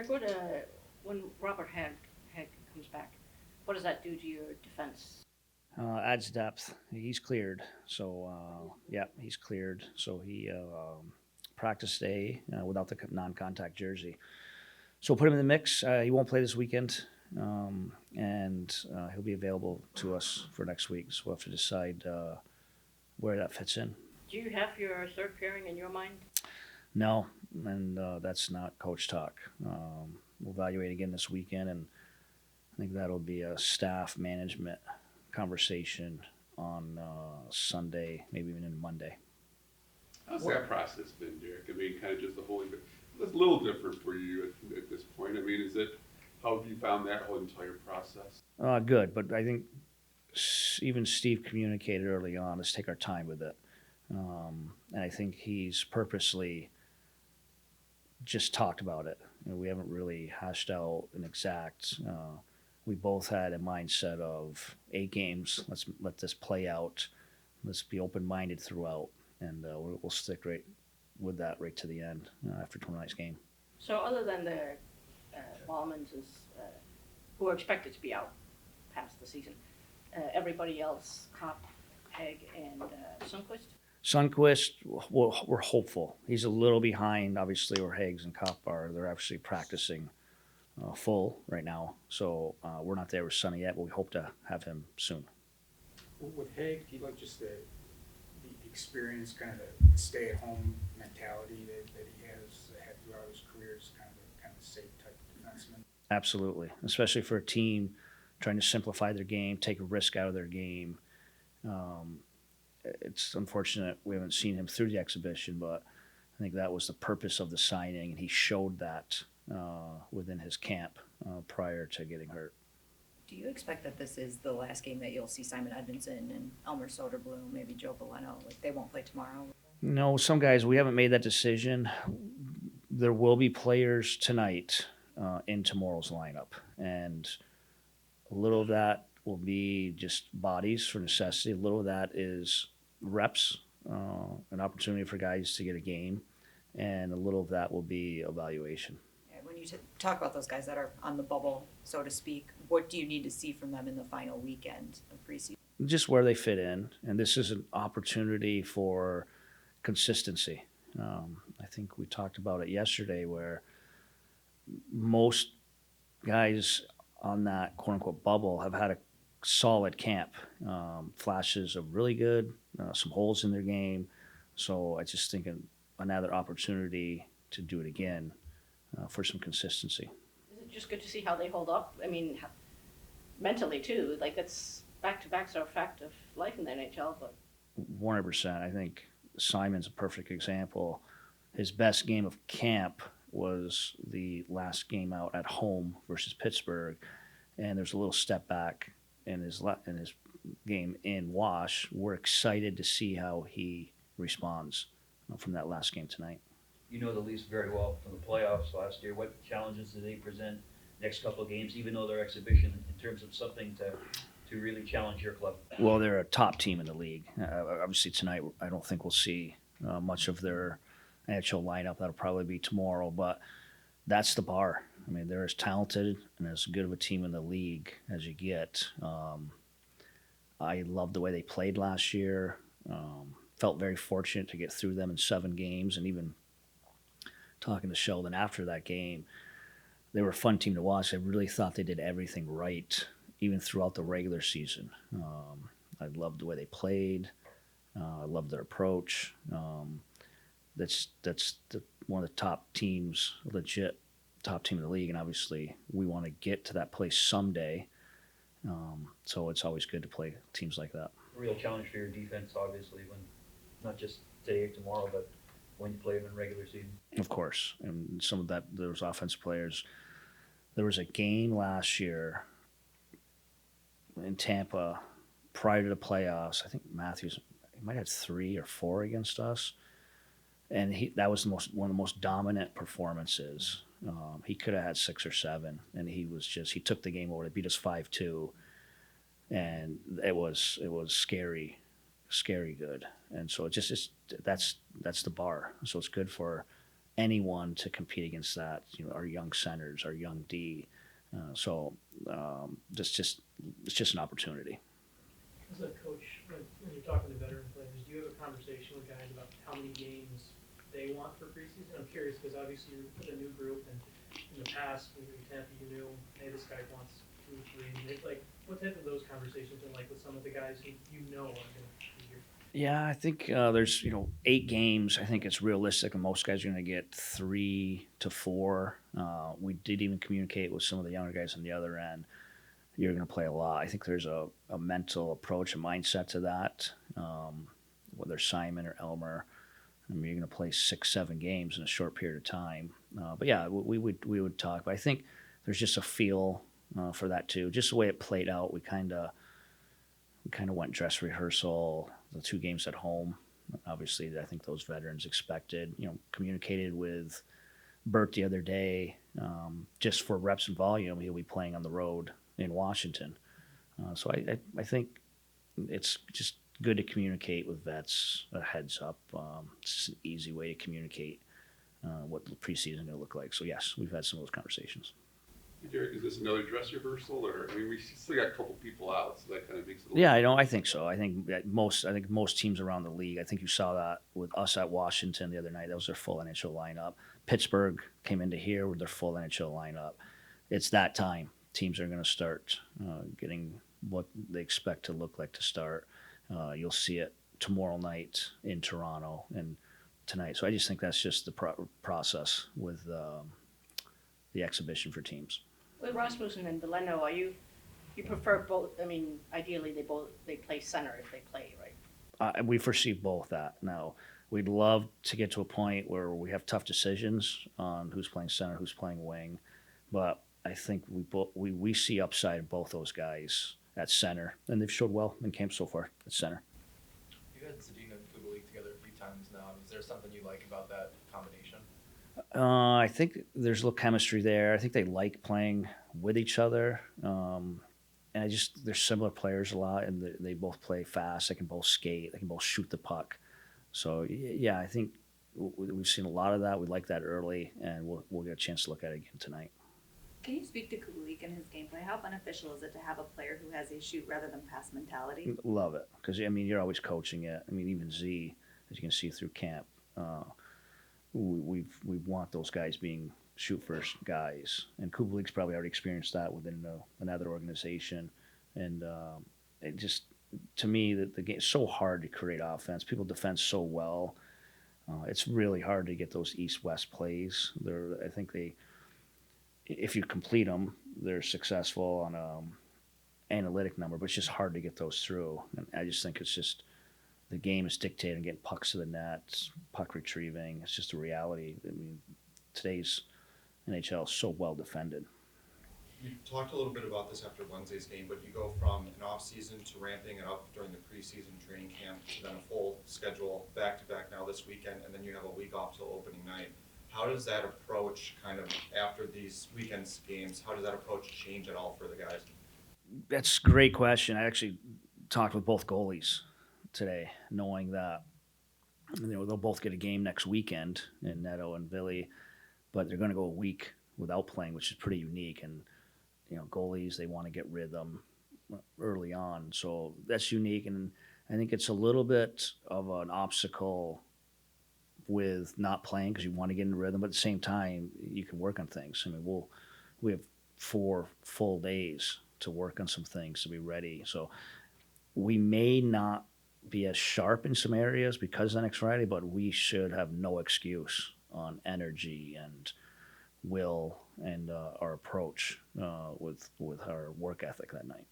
Derek, when Robert Hag comes back, what does that do to your defense? Adds depth. He's cleared. So, yeah, he's cleared. So he practiced today without the non-contact jersey. So we'll put him in the mix. He won't play this weekend, and he'll be available to us for next week. So we'll have to decide where that fits in. Do you have your third pairing in your mind? No, and that's not coach talk. We'll evaluate again this weekend, and I think that'll be a staff management conversation on Sunday, maybe even into Monday. How's that process been, Derek? I mean, kind of just the whole, it's a little different for you at this point. I mean, how have you found that whole entire process? Good, but I think even Steve communicated early on, let's take our time with it. And I think he's purposely just talked about it. We haven't really hashed out an exact. We both had a mindset of 8 games. Let's let this play out. Let's be open minded throughout, and we'll stick right with that right to the end after tonight's game. So other than the Wallmans who are expected to be out past the season, everybody else, Kopp, Heg, and Sundqvist? Sundqvist, we're hopeful. He's a little behind, obviously, where Higgs and Kopp are. They're actually practicing full right now. So we're not there with Sonny yet, but we hope to have him soon. With Haig, do you like just the experience, kind of the stay-at-home mentality that he has had throughout his career as kind of safe type defenseman? Absolutely, especially for a team trying to simplify their game, take a risk out of their game. It's unfortunate we haven't seen him through the exhibition, but I think that was the purpose of the signing, and he showed that within his camp prior to getting hurt. Do you expect that this is the last game that you'll see Simon Edmondson and Elmer Soderblom, maybe Joe Boleno? Like, they won't play tomorrow? No, some guys, we haven't made that decision. There will be players tonight in tomorrow's lineup, and a little of that will be just bodies for necessity. A little of that is reps, an opportunity for guys to get a game, and a little of that will be evaluation. When you talk about those guys that are on the bubble, so to speak, what do you need to see from them in the final weekend of preseason? Just where they fit in, and this is an opportunity for consistency. I think we talked about it yesterday where most guys on that quote-unquote bubble have had a solid camp, flashes of really good, some holes in their game. So I just think another opportunity to do it again for some consistency. Is it just good to see how they hold up? I mean, mentally too. Like, that's back-to-backs are a fact of life in the NHL. But 100%. I think Simon's a perfect example. His best game of camp was the last game out at home versus Pittsburgh, and there's a little step back in his game in Wash. We're excited to see how he responds from that last game tonight. You know the Leafs very well from the playoffs last year. What challenges do they present next couple of games, even though they're exhibition, in terms of something to really challenge your club? Well, they're a top team in the league. Obviously tonight, I don't think we'll see much of their NHL lineup. That'll probably be tomorrow, but that's the bar. I mean, they're as talented and as good of a team in the league as you get. I loved the way they played last year. Felt very fortunate to get through them in 7 games, and even talking to Sheldon after that game, they were a fun team to watch. I really thought they did everything right, even throughout the regular season. I loved the way they played. I loved their approach. That's one of the top teams, legit top team in the league, and obviously we want to get to that place someday. So it's always good to play teams like that. A real challenge for your defense, obviously, when not just today or tomorrow, but when you play them in regular season. Of course, and some of that, those offensive players. There was a game last year in Tampa prior to the playoffs. I think Matthews might have 3 or 4 against us, and that was one of the most dominant performances. He could have had 6 or 7, and he took the game over. They beat us 5-2, and it was scary good. And so that's the bar. So it's good for anyone to compete against that. Our young centers, our young D. It's just an opportunity. As a coach, when you're talking to veteran players, do you have a conversation with guys about how many games they want for preseason? I'm curious because obviously you're with a new group, and in the past, when you were in Tampa, you knew, hey, this guy wants 2 or 3. And it's like, what type of those conversations are like with some of the guys who you know are going to be here? Yeah, I think there's 8 games. I think it's realistic, and most guys are going to get 3 to 4. We did even communicate with some of the younger guys on the other end. You're going to play a lot. I think there's a mental approach, a mindset to that. Whether Simon or Elmer, I mean, you're going to play 6, 7 games in a short period of time. But yeah, we would talk. But I think there's just a feel for that too. Just the way it played out, we kind of went dress rehearsal, the 2 games at home. Obviously, I think those veterans expected. Communicated with Bert the other day, just for reps and volume. He'll be playing on the road in Washington. So I think it's just good to communicate with vets a heads up. It's an easy way to communicate what the preseason is going to look like. So yes, we've had some of those conversations. Hey, Derek, is this another dress rehearsal, or I mean, we still got a couple people out, so that kind of makes it. Yeah, I think so. I think most teams around the league. I think you saw that with us at Washington the other night. That was their full NHL lineup. Pittsburgh came into here with their full NHL lineup. It's that time. Teams are going to start getting what they expect to look like to start. You'll see it tomorrow night in Toronto and tonight. So I just think that's just the process with the exhibition for teams. With Rasmussen and Veleno, you prefer both? I mean, ideally they play center if they play, right? We foresee both that. Now, we'd love to get to a point where we have tough decisions on who's playing center, who's playing wing, but I think we see upside in both those guys at center, and they've showed well in camp so far at center. You've had Zadina and Kubalik together a few times now. Is there something you like about that combination? I think there's a little chemistry there. I think they like playing with each other. And they're similar players a lot, and they both play fast. They can both skate. They can both shoot the puck. So, yeah, I think we've seen a lot of that. We like that early, and we'll get a chance to look at it again tonight. Can you speak to Kubalik and his gameplay? How beneficial is it to have a player who has a shoot rather than pass mentality? Love it, because, I mean, you're always coaching it. I mean, even Z, as you can see through camp, we want those guys being shoot-first guys. And Kubalik's probably already experienced that within another organization. And it just, to me, the game is so hard to create offense. People defend so well. It's really hard to get those east-west plays. I think if you complete them, they're successful on analytic number, but it's just hard to get those through. And I just think it's just the game is dictating getting pucks to the net, puck retrieving. It's just a reality. I mean, today's NHL is so well defended. You talked a little bit about this after Wednesday's game, but you go from an off season to ramping it up during the preseason training camp to then a full schedule back to back now this weekend, and then you have a week off till opening night. How does that approach kind of after these weekends games, how does that approach change at all for the guys? That's a great question. I actually talked with both goalies today, knowing that they'll both get a game next weekend in Neto and Billy, but they're going to go a week without playing, which is pretty unique. And goalies, they want to get rhythm early on, so that's unique. And I think it's a little bit of an obstacle with not playing because you want to get in rhythm, but at the same time, you can work on things. I mean, we have 4 full days to work on some things to be ready. So we may not be as sharp in some areas because of next Friday, but we should have no excuse on energy and will and our approach with our work ethic that night.